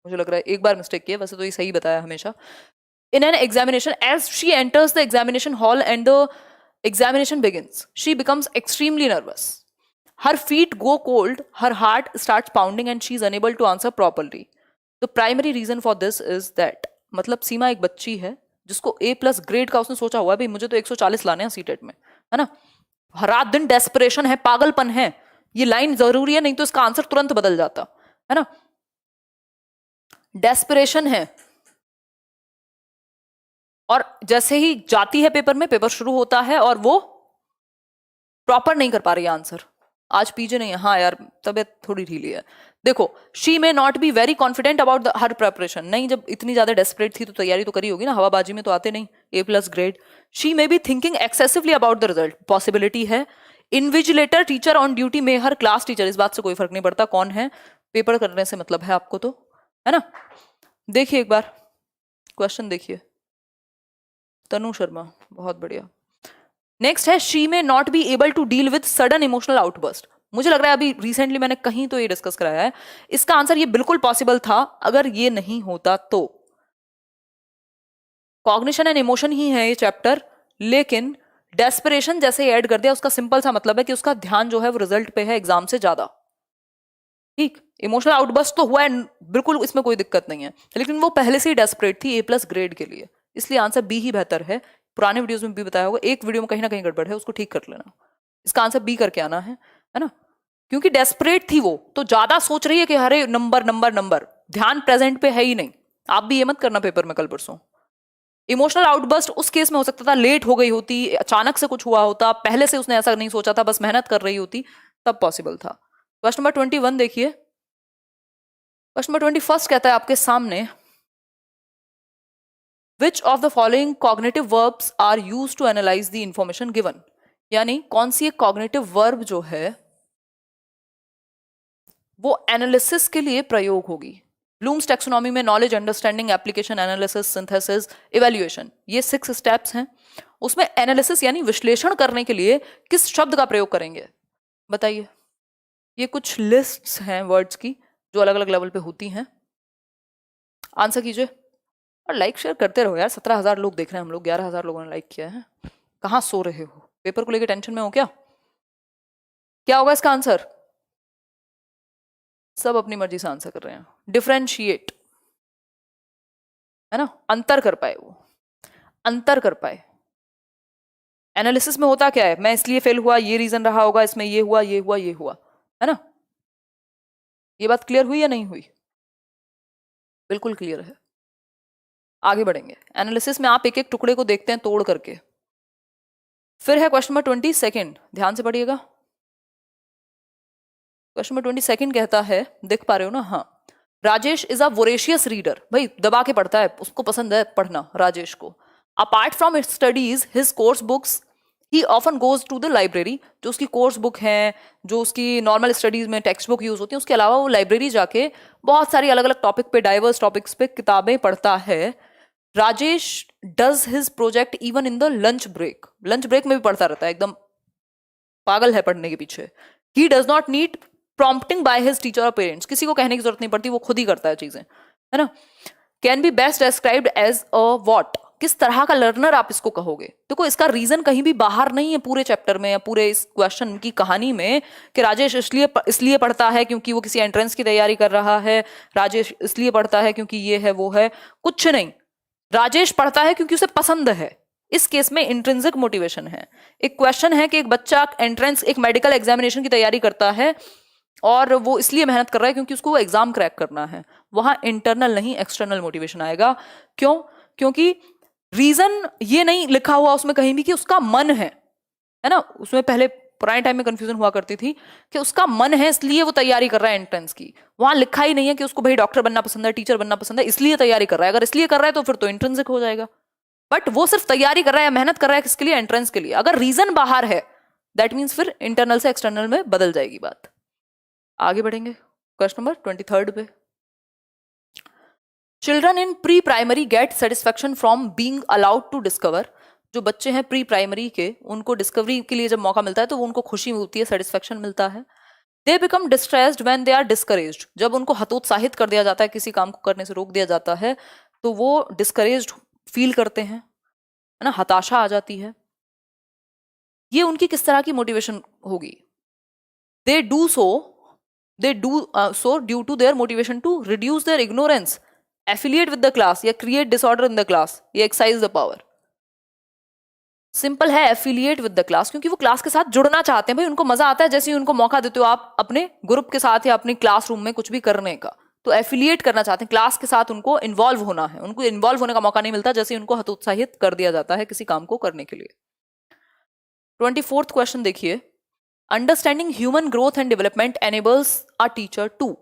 मुझे लग रहा है एक बार मिस्टेक की है, वैसे तो ये सही बताया हमेशा। In an examination, as she enters the examination hall and the Examination begins. She becomes extremely nervous. Her feet go cold, her heart starts pounding and she is unable to answer properly. The primary reason for this is that मतलब सीमा एक बच्ची है जिसको A+ grade का उसने सोचा हुआ है भाई मुझे तो 140 लाने हैं सीटेट में, है ना। रात दिन डेस्परेशन है, पागलपन है। ये लाइन जरूरी है, नहीं तो इसका आंसर तुरंत बदल जाता, है ना। डेस्परेशन है और जैसे ही जाती है पेपर में, पेपर शुरू होता है और वो प्रॉपर नहीं कर पा रही आंसर। आज पीजे नहीं है, हाँ यार तबीयत थोड़ी ढीली है। देखो, she may not be very confident about her preparation. नहीं, जब इतनी ज्यादा डेस्परेट थी तो तैयारी तो करी होगी ना, हवाबाजी में तो आते नहीं A+ grade. She may be thinking excessively about the result, possibility है। इन्विजिलेटर टीचर ऑन ड्यूटी में हर क्लास टीचर, इस बात से कोई फर्क नहीं पड़ता कौन है, पेपर करने से मतलब है आपको, तो है ना। देखिए एक बार क्वेश्चन देखिए, तनु शर्मा, बहुत बढ़िया। नेक्स्ट है, she may not be able to deal with sudden emotional outburst. मुझे लग रहा है अभी रिसेंटली मैंने कहीं तो ये डिस्कस कराया है। इसका आंसर ये बिल्कुल पॉसिबल था अगर ये नहीं होता तो। कॉग्निशन एंड इमोशन ही है ये चैप्टर, लेकिन डेस्परेशन जैसे ऐड कर दिया, उसका सिंपल सा मतलब है कि उसका ध्यान जो है वो रिजल्ट पे है, एग्जाम से ज्यादा। ठीक, इमोशनल आउटबर्स्ट तो हुआ है बिल्कुल, इसमें कोई दिक्कत नहीं है, लेकिन वो पहले से ही डेस्परेट थी A+ ग्रेड के लिए, इसलिए आंसर बी ही बेहतर है। पुराने वीडियोस में भी बताया होगा, एक वीडियो में कहीं ना कहीं गड़बड़ है, उसको ठीक कर लेना। इसका आंसर बी करके आना है ना, क्योंकि डेस्परेट थी वो, तो ज्यादा सोच रही है कि हरे नंबर नंबर नंबर, ध्यान प्रेजेंट पे है ही नहीं। आप भी ये मत करना पेपर में कल परसों। इमोशनल आउटबर्स्ट उस केस में हो सकता था, लेट हो गई होती, अचानक से कुछ हुआ होता, पहले से उसने ऐसा नहीं सोचा था, बस मेहनत कर रही होती, तब पॉसिबल था। क्वेश्चन नंबर 21 देखिए। क्वेश्चन नंबर 21 कहता है आपके सामने, Which of the following cognitive verbs are used to analyze the information given? यानी कौन सी एक cognitive verb जो है वो एनालिसिस के लिए प्रयोग होगी। ब्लूम्स टैक्सोनॉमी में knowledge, understanding, application, analysis, synthesis, evaluation, ये 6 स्टेप्स हैं। उसमें एनालिसिस यानी विश्लेषण करने के लिए किस शब्द का प्रयोग करेंगे, बताइए। ये कुछ लिस्ट्स हैं वर्ड्स की जो अलग अलग लेवल पे होती हैं। आंसर कीजिए और लाइक शेयर करते रहो यार। 17,000 लोग देख रहे हैं हम लोग, 11,000 लोगों ने लाइक किया है। कहाँ सो रहे हो, पेपर को लेकर टेंशन में हो क्या? क्या होगा इसका आंसर? सब अपनी मर्जी से आंसर कर रहे हैं। डिफरेंशिएट, है ना, अंतर कर पाए, वो अंतर कर पाए। एनालिसिस में होता क्या है, मैं इसलिए फेल हुआ, ये रीजन रहा होगा, इसमें ये हुआ, ये हुआ, ये हुआ, है ना। ये बात क्लियर हुई या नहीं हुई? बिल्कुल क्लियर है। आगे बढ़ेंगे। एनालिसिस में आप एक एक टुकड़े को देखते हैं तोड़ करके। फिर है क्वेश्चन नंबर 22, ध्यान से पढ़िएगा। क्वेश्चन नंबर 22 कहता है, देख पा रहे हो ना, हाँ। Rajesh is a voracious reader, भाई दबा के पढ़ता है, उसको पसंद है पढ़ना राजेश को। Apart from studies his course books he often goes to the library. जो उसकी कोर्स बुक है, जो उसकी नॉर्मल स्टडीज में टेक्स्ट बुक यूज होती है, उसके अलावा वो लाइब्रेरी जाके बहुत सारी अलग अलग टॉपिक पे, डाइवर्स टॉपिक्स पे किताबें पढ़ता है। Rajesh does his project even in the lunch break, lunch break में भी पढ़ता रहता है, एकदम पागल है पढ़ने के पीछे। He does not need prompting by his teacher और पेरेंट्स, किसी को कहने की जरूरत नहीं पड़ती, वो खुद ही करता है चीजें, है ना। Can be best described as a what, किस तरह का लर्नर आप इसको कहोगे। देखो इसका रीजन कहीं भी बाहर नहीं है पूरे चैप्टर में या पूरे इस क्वेश्चन की कहानी में कि राजेश इसलिए पढ़ता है क्योंकि वो किसी एंट्रेंस की तैयारी कर रहा है, राजेश इसलिए पढ़ता है क्योंकि ये है वो है, कुछ नहीं। राजेश पढ़ता है क्योंकि उसे पसंद है। इस केस में इंट्रिंसिक मोटिवेशन है। एक क्वेश्चन है कि एक बच्चा एंट्रेंस, एक मेडिकल एग्जामिनेशन की तैयारी करता है और वो इसलिए मेहनत कर रहा है क्योंकि उसको वो एग्जाम क्रैक करना है, वहां इंटरनल नहीं एक्सटर्नल मोटिवेशन आएगा। क्यों? क्योंकि रीजन ये नहीं लिखा हुआ उसमें कहीं भी कि उसका मन है ना। उसमें पहले पुराने टाइम में कंफ्यूजन हुआ करती थी कि उसका मन है इसलिए वो तैयारी कर रहा है एंट्रेंस की। वहां लिखा ही नहीं है कि उसको भाई डॉक्टर बनना पसंद है, टीचर बनना पसंद है, इसलिए तैयारी कर रहा है। अगर इसलिए कर रहा है तो फिर तो इंट्रिंसिक हो जाएगा। बट वो सिर्फ तैयारी कर रहा है, मेहनत कर रहा है किसके लिए? एंट्रेंस के लिए। अगर रीजन बाहर है दैट मीन्स फिर इंटरनल से एक्सटर्नल में बदल जाएगी बात। आगे बढ़ेंगे क्वेश्चन नंबर 23 पे। Children in pre primary get satisfaction from being allowed to discover. जो बच्चे हैं प्री प्राइमरी के, उनको डिस्कवरी के लिए जब मौका मिलता है तो उनको खुशी मिलती है, सेटिस्फेक्शन मिलता है। They become distressed when they are discouraged. जब उनको हतोत्साहित कर दिया जाता है, किसी काम को करने से रोक दिया जाता है, तो वो डिस्करेज्ड फील करते हैं, है ना, हताशा आ जाती है। ये उनकी किस तरह की मोटिवेशन होगी? They do so due to their motivation to reduce their ignorance, affiliate with the class, या create disorder in the class, या एक्सरसाइज द पावर। सिंपल है, एफिलिएट विद द क्लास, क्योंकि वो क्लास के साथ जुड़ना चाहते हैं भाई, उनको मजा आता है जैसे ही उनको मौका देते हो आप अपने ग्रुप के साथ या अपनी क्लासरूम में कुछ भी करने का, तो एफिलिएट करना चाहते हैं क्लास के साथ, उनको इन्वॉल्व होना है। उनको इन्वॉल्व होने का मौका नहीं मिलता जैसे उनको हतोत्साहित कर दिया जाता है किसी काम को करने के लिए। 24th क्वेश्चन देखिए, understanding human growth and development enables a teacher to,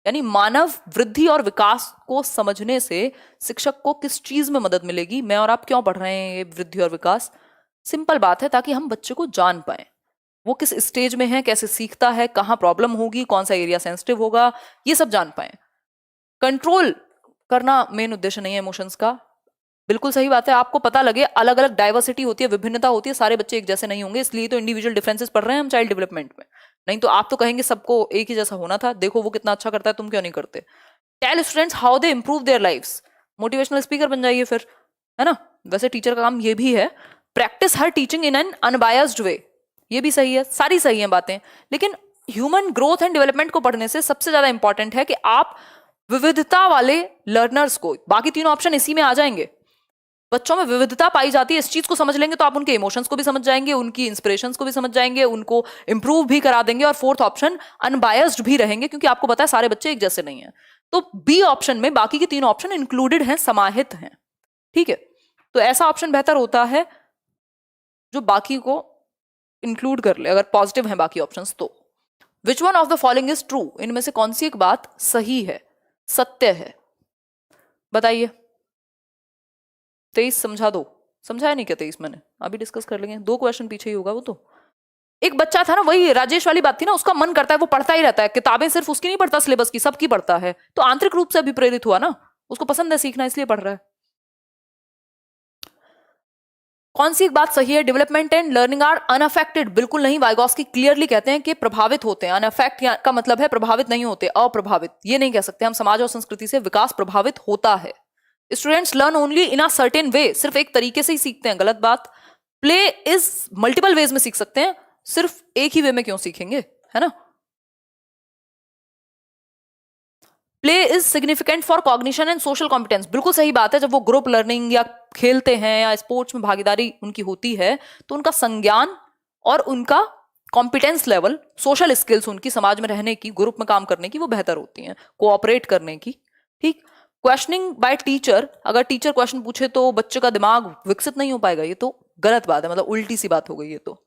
यानी मानव वृद्धि और विकास को समझने से शिक्षक को किस चीज में मदद मिलेगी? मैं और आप क्यों पढ़ रहे हैं ये वृद्धि और विकास? सिंपल बात है, ताकि हम बच्चे को जान पाए, वो किस स्टेज में है, कैसे सीखता है, कहाँ प्रॉब्लम होगी, कौन सा एरिया सेंसिटिव होगा, ये सब जान पाए। कंट्रोल करना मेन उद्देश्य नहीं है इमोशंस का। बिल्कुल सही बात है, आपको पता लगे अलग अलग डाइवर्सिटी होती है, विभिन्नता होती है, सारे बच्चे एक जैसे नहीं होंगे, इसलिए तो इंडिविजुअल डिफरेंसेस पढ़ रहे हैं हम चाइल्ड डेवलपमेंट में। नहीं तो आप तो कहेंगे सबको एक ही जैसा होना था, देखो वो कितना अच्छा करता है, तुम क्यों नहीं करते? Tell students how they improve their lives, motivational speaker बन जाइए फिर, है ना? वैसे टीचर का काम ये भी है, प्रैक्टिस हर teaching in an unbiased way, ये भी सही है, सारी सही है बातें। लेकिन ह्यूमन ग्रोथ एंड डेवलपमेंट को पढ़ने से सबसे ज्यादा इंपॉर्टेंट है कि आप विविधता वाले लर्नर्स को, बाकी तीनों ऑप्शन इसी में आ जाएंगे, बच्चों में विविधता पाई जाती है, इस चीज को समझ लेंगे तो आप उनके इमोशंस को भी समझ जाएंगे, उनकी इंस्पिरेशंस को भी समझ जाएंगे, उनको इंप्रूव भी करा देंगे, और फोर्थ ऑप्शन अनबायस्ड भी रहेंगे, क्योंकि आपको पता है सारे बच्चे एक जैसे नहीं है। तो बी ऑप्शन में बाकी के तीन ऑप्शन इंक्लूडेड हैं, समाहित हैं, ठीक है? तो ऐसा ऑप्शन बेहतर होता है जो बाकी को इंक्लूड कर ले, अगर पॉजिटिव हैं बाकी ऑप्शंस तो। विच one of the following is true, इनमें से कौन सी एक बात सही है, सत्य है? बताइए। 23 समझा दो, समझाया नहीं क्या 23 मैंने? अभी डिस्कस कर लेंगे, 2 क्वेश्चन पीछे ही होगा वो तो। एक बच्चा था ना, वही राजेश वाली बात थी ना, उसका मन करता है वो पढ़ता ही रहता है, किताबें सिर्फ उसकी नहीं पढ़ता, सिलेबस की सबकी पढ़ता है, तो आंतरिक रूप से अभी प्रेरित हुआ ना, उसको पसंद है सीखना इसलिए पढ़ रहा है। कौन सी एक बात सही है? Development and learning are unaffected, बिल्कुल नहीं। वाइगोस्की क्लियरली कहते हैं कि प्रभावित होते हैं, अनअफेक्ट का मतलब है प्रभावित नहीं होते, अप्रभावित, ये नहीं कह सकते हम। समाज और संस्कृति से विकास प्रभावित होता है। Students learn only in a certain way, सिर्फ एक तरीके से ही सीखते हैं, गलत बात। प्ले इज मल्टीपल वेज में सीख सकते हैं, सिर्फ एक ही वे में क्यों सीखेंगे, है ना? Play is significant for cognition and social competence, बिल्कुल सही बात है। जब वो ग्रुप लर्निंग या खेलते हैं या स्पोर्ट्स में भागीदारी उनकी होती है, तो उनका संज्ञान और उनका कॉम्पिटेंस लेवल, सोशल स्किल्स उनकी, समाज में रहने की, ग्रुप में काम करने की, वो बेहतर होती हैं, कोऑपरेट करने की, ठीक। क्वेश्चनिंग बाय टीचर, अगर टीचर क्वेश्चन पूछे तो बच्चे का दिमाग विकसित नहीं हो पाएगा, ये तो गलत बात है, मतलब उल्टी सी बात हो गई ये तो।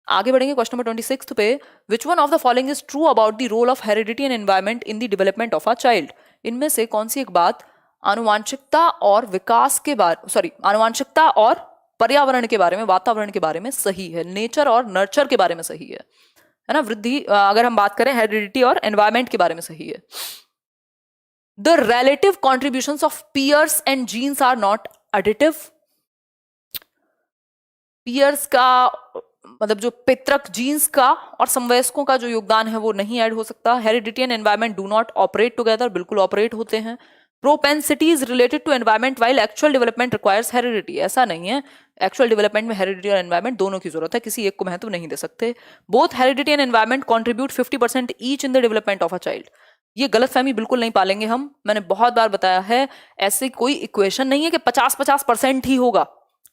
आगे बढ़ेंगे क्वेश्चन नंबर 26 पे, which one of the following is true about the role of heredity and environment in the development of a child, इनमें से कौन सी एक बात आनुवांशिकता और विकास के बारे, आनुवांशिकता और पर्यावरण के बारे में, वातावरण के बारे में सही है, नेचर और नर्चर के बारे में सही है ना? वृद्धि अगर हम बात करें हेरिडिटी और एनवायरमेंट के बारे में सही है। The relative contributions of peers and genes are not additive, peers का मतलब जो पितृक जीन्स का और समवयस्कों का जो योगदान है वो नहीं ऐड हो सकता। Heredity and environment do not operate together, बिल्कुल ऑपरेट होते हैं। Propensities related to environment while actual development requires heredity, ऐसा नहीं है, एक्चुअल डेवलपमेंट में हेरिडिटी और एनवायरमेंट दोनों की जरूरत है, किसी एक को महत्व नहीं दे सकते। Both heredity and environment contribute 50% each in the development of a child, ये गलतफहमी बिल्कुल नहीं पालेंगे हम। मैंने बहुत बार बताया है, ऐसी कोई इक्वेशन नहीं है कि 50-50% ही होगा,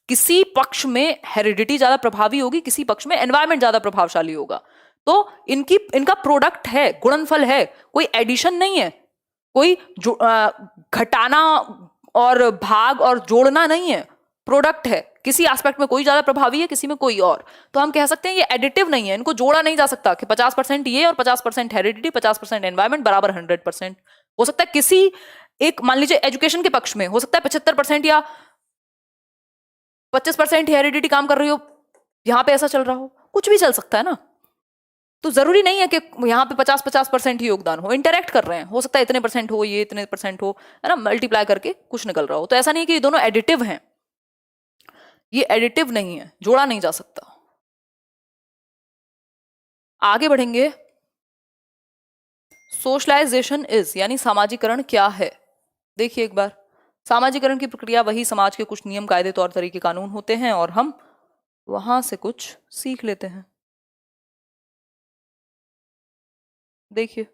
किसी पक्ष में हेरिडिटी ज्यादा प्रभावी होगी, किसी पक्ष में एनवायरमेंट ज्यादा प्रभावशाली होगा। तो इनका प्रोडक्ट है, गुणनफल है, कोई एडिशन नहीं है, कोई घटाना और भाग और जोड़ना नहीं है, प्रोडक्ट है। किसी एस्पेक्ट में कोई ज्यादा प्रभावी है, किसी में कोई और, तो हम कह सकते हैं ये एडिटिव नहीं है, इनको जोड़ा नहीं जा सकता कि 50% ये और 50% हेरिडिटी, 50% एनवायरमेंट बराबर 100%। हो सकता है किसी एक, मान लीजिए एजुकेशन के पक्ष में हो सकता है 75% या 25% हेरिडिटी काम कर रही हो, यहां पे ऐसा चल रहा हो, कुछ भी चल सकता है ना। तो जरूरी नहीं है कि यहाँ पे 50-50% ही योगदान हो, इंटरेक्ट कर रहे हैं, हो सकता है इतने परसेंट हो, ये इतने परसेंट हो, है ना, मल्टीप्लाई करके कुछ निकल रहा हो। तो ऐसा नहीं कि ये दोनों एडिटिव हैं, ये एडिटिव नहीं है, जोड़ा नहीं जा सकता। आगे बढ़ेंगे, सोशलाइजेशन इज, यानी सामाजिकरण क्या है। देखिए एक बार, सामाजिकरण की प्रक्रिया वही समाज के कुछ नियम, कायदे, तौर तरीके, कानून होते हैं और हम वहां से कुछ सीख लेते हैं। देखिए,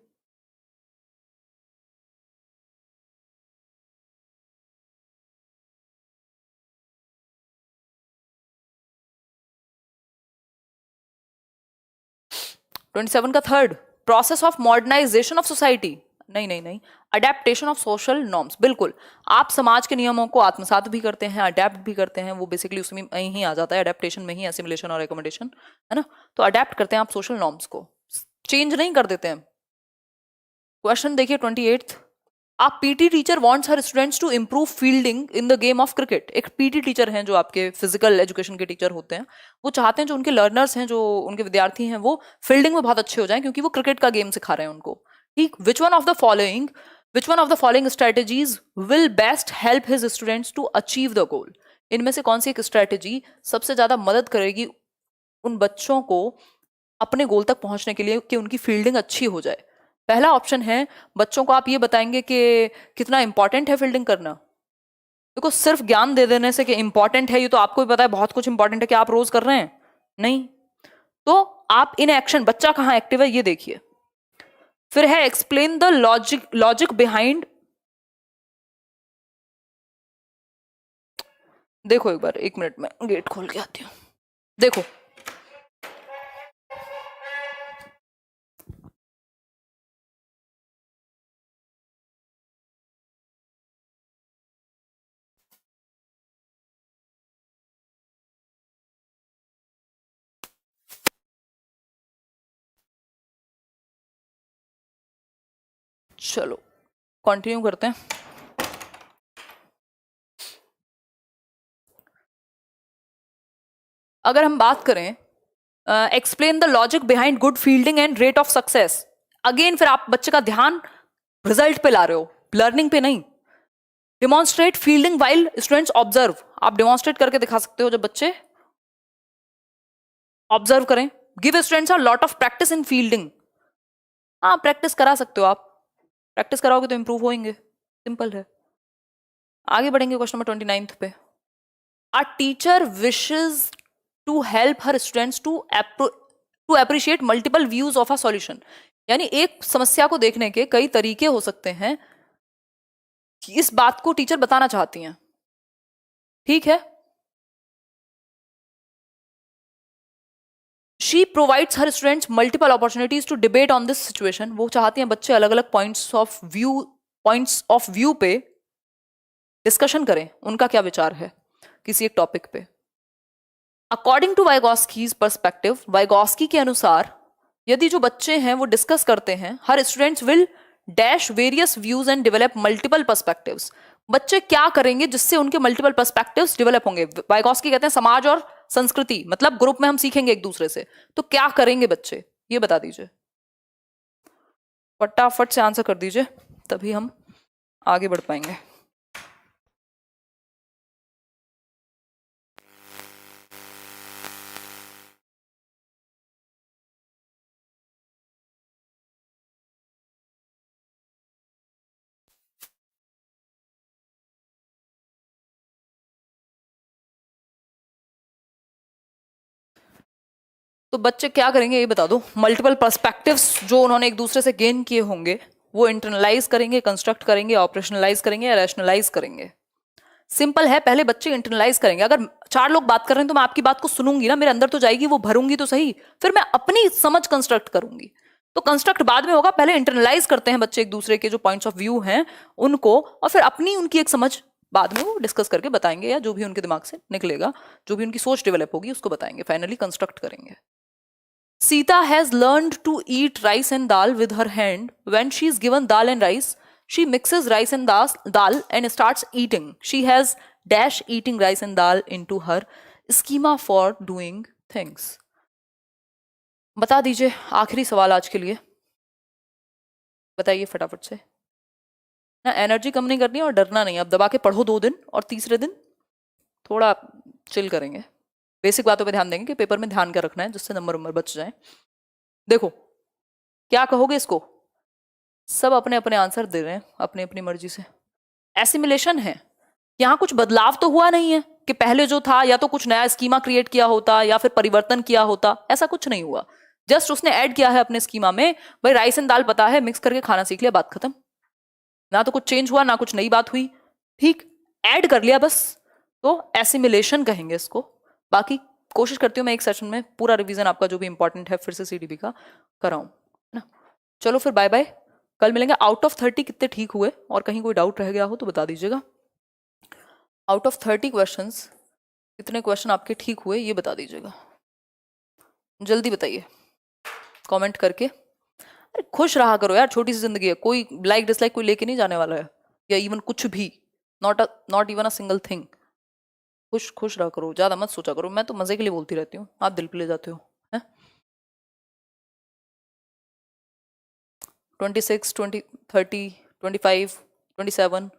ट्वेंटी सेवन का third, process of modernization of society. नहीं नहीं नहीं, अडेप्टेशन ऑफ सोशल नॉर्म्स। बिल्कुल, आप समाज के नियमों को आत्मसात भी करते हैं, अडेप्ट भी करते हैं, वो बेसिकली उसमें ही आ जाता है, अडेप्टेशन में ही एसिमिलेशन और एकोमोडेशन, है ना। तो अडेप्ट करते हैं आप सोशल नॉर्म्स को, चेंज नहीं कर देते हैं। क्वेश्चन देखिए 28th, a PT teacher wants her students to improve fielding in the game of cricket. एक पीटी टीचर हैं जो आपके फिजिकल एजुकेशन के टीचर होते हैं, वो चाहते हैं जो उनके लर्नर्स हैं, जो उनके विद्यार्थी हैं, वो फील्डिंग में बहुत अच्छे हो जाएं, क्योंकि वो क्रिकेट का गेम सिखा रहे हैं उनको। ठीक, which one of the following strategies will best help his students to achieve the goal. इनमें से कौन सी एक स्ट्रेटेजी सबसे ज्यादा मदद करेगी उन बच्चों को अपने गोल तक पहुंचने के लिए कि उनकी फील्डिंग अच्छी हो जाए। पहला ऑप्शन है, बच्चों को आप ये बताएंगे कि कितना इंपॉर्टेंट है फील्डिंग करना। देखो, सिर्फ ज्ञान दे देने से कि इंपॉर्टेंट है, ये तो आपको भी पता है बहुत कुछ इंपॉर्टेंट है, कि आप रोज कर रहे हैं नहीं। तो आप इन एक्शन, बच्चा कहाँ एक्टिव है ये देखिए। फिर है एक्सप्लेन द लॉजिक बिहाइंड। देखो एक बार, 1 मिनट में गेट खोल के आती हूँ। देखो, चलो कंटिन्यू करते हैं। अगर हम बात करें explain the logic behind good fielding and rate of success, again फिर आप बच्चे का ध्यान रिजल्ट पे ला रहे हो, लर्निंग पे नहीं। Demonstrate fielding while students observe, आप डिमॉन्स्ट्रेट करके दिखा सकते हो जब बच्चे ऑब्जर्व करें। Give students a lot of practice in fielding, हाँ प्रैक्टिस करा सकते हो आप, प्रैक्टिस कराओगे तो इंप्रूव होंगे, सिंपल है। आगे बढ़ेंगे क्वेश्चन नंबर 29 पे। A teacher wishes to help her students to appreciate multiple views of a solution, यानी एक समस्या को देखने के कई तरीके हो सकते हैं, इस बात को टीचर बताना चाहती हैं। ठीक है, she provides her students multiple opportunities to debate on this situation, वो चाहती हैं बच्चे अलग अलग पॉइंट्स ऑफ व्यू पे डिस्कशन करें, उनका क्या विचार है किसी एक टॉपिक पे। According to Vygotsky's perspective, Vygotsky के अनुसार यदि जो बच्चे हैं वो डिस्कस करते हैं, हर students will dash various views and develop multiple perspectives. बच्चे क्या करेंगे जिससे उनके मल्टीपल पर्सपेक्टिव्स डेवलप होंगे। वाइगॉस्की कहते हैं समाज और संस्कृति, मतलब ग्रुप में हम सीखेंगे एक दूसरे से, तो क्या करेंगे बच्चे, ये बता दीजिए, फटाफट से आंसर कर दीजिए, तभी हम आगे बढ़ पाएंगे। तो बच्चे क्या करेंगे ये बता दो। मल्टीपल पर्सपेक्टिव्स जो उन्होंने एक दूसरे से गेन किए होंगे, वो इंटरनलाइज करेंगे, कंस्ट्रक्ट करेंगे, ऑपरेशनलाइज करेंगे या रैशनलाइज करेंगे। सिंपल है, पहले बच्चे इंटरनलाइज करेंगे। अगर 4 लोग बात कर रहे हैं तो मैं आपकी बात को सुनूंगी ना, मेरे अंदर तो जाएगी, वो भरूंगी तो सही, फिर मैं अपनी समझ कंस्ट्रक्ट करूंगी। तो कंस्ट्रक्ट बाद में होगा, पहले इंटरनलाइज करते हैं बच्चे एक दूसरे के जो पॉइंट्स ऑफ व्यू हैं उनको, और फिर अपनी उनकी एक समझ बाद में वो डिस्कस करके बताएंगे, या जो भी उनके दिमाग से निकलेगा, जो भी उनकी सोच डेवलप होगी उसको बताएंगे, फाइनली कंस्ट्रक्ट करेंगे। Sita has learned to eat rice and dal with her hand. When she is given dal and rice, she mixes rice and dal and starts eating. She has dash eating rice and dal into her schema for doing things. बता दीजिए, आखिरी सवाल आज के लिए, बताइए फटाफट से ना। एनर्जी कम नहीं करनी और डरना नहीं, अब दबा के पढ़ो 2 दिन और तीसरे दिन थोड़ा चिल करेंगे, बेसिक बातों पे ध्यान देंगे कि पेपर में ध्यान क्या रखना है जिससे नंबर बच जाए। देखो क्या कहोगे इसको, सब अपने अपने आंसर दे रहे हैं अपनी अपनी मर्जी से। एसिमिलेशन है, यहाँ कुछ बदलाव तो हुआ नहीं है कि पहले जो था या तो कुछ नया स्कीमा क्रिएट किया होता या फिर परिवर्तन किया होता, ऐसा कुछ नहीं हुआ। जस्ट उसने ऐड किया है अपने स्कीमा में, भाई राइस एंड दाल पता है, मिक्स करके खाना सीख लिया, बात खत्म। ना तो कुछ चेंज हुआ ना कुछ नई बात हुई, ठीक, ऐड कर लिया बस। तो एसिमिलेशन कहेंगे इसको। बाकी कोशिश करती हूँ मैं एक सेशन में पूरा रिवीजन आपका जो भी इंपॉर्टेंट है फिर से सीडीबी का कराऊं, है ना। चलो फिर बाय बाय, कल मिलेंगे। आउट ऑफ 30 कितने ठीक हुए, और कहीं कोई डाउट रह गया हो तो बता दीजिएगा। आउट ऑफ 30 क्वेश्चंस कितने क्वेश्चन आपके ठीक हुए ये बता दीजिएगा, जल्दी बताइए कमेंट करके। अरे खुश रहा करो यार, छोटी सी जिंदगी है, कोई लाइक डिसलाइक कोई लेके नहीं जाने वाला है, या इवन कुछ भी, not even a single thing. खुश खुश रहा करो, ज्यादा मत सोचा करो। मैं तो मजे के लिए बोलती रहती हूँ, आप दिल पे ले जाते हो, है। 26, 20, 30, 25, 27,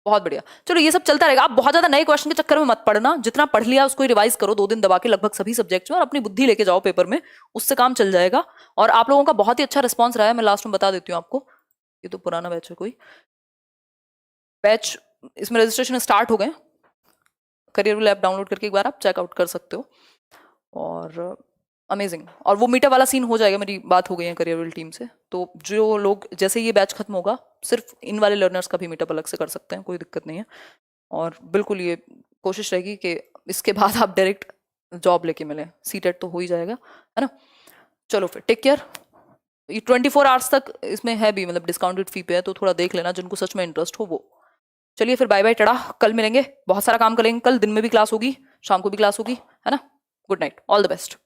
बहुत बढ़िया। चलो ये सब चलता रहेगा। आप बहुत ज्यादा नए क्वेश्चन के चक्कर में मत पड़ना, जितना पढ़ लिया उसको रिवाइज करो 2 दिन दबा के लगभग सभी सब्जेक्ट्स में, और अपनी बुद्धि लेके जाओ पेपर में, उससे काम चल जाएगा। और आप लोगों का बहुत ही अच्छा रिस्पॉन्स रहा है, मैं लास्ट में बता देती हूँ आपको। ये तो पुराना बैच है, कोई बैच इसमें रजिस्ट्रेशन स्टार्ट हो गए। करियर ऐप डाउनलोड करके एक बार आप चेकआउट कर सकते हो, और अमेजिंग। और वो मीटअप वाला सीन हो जाएगा, मेरी बात हो गई है करियर टीम से, तो जो लोग जैसे ये बैच खत्म होगा सिर्फ इन वाले लर्नर्स का भी मीटअप अलग से कर सकते हैं, कोई दिक्कत नहीं है। और बिल्कुल ये कोशिश रहेगी कि इसके बाद आप डायरेक्ट जॉब लेके मिलें, सीटेट तो हो ही जाएगा, है ना। चलो फिर टेक केयर। ये 24 आवर्स तक इसमें है भी, मतलब डिस्काउंटेड फी पे है, तो थोड़ा देख लेना जिनको सच में इंटरेस्ट हो वो। चलिए फिर बाय बाय टड़ा, कल मिलेंगे। बहुत सारा काम करेंगे, कल दिन में भी क्लास होगी, शाम को भी क्लास होगी, है ना। Good night, all the best.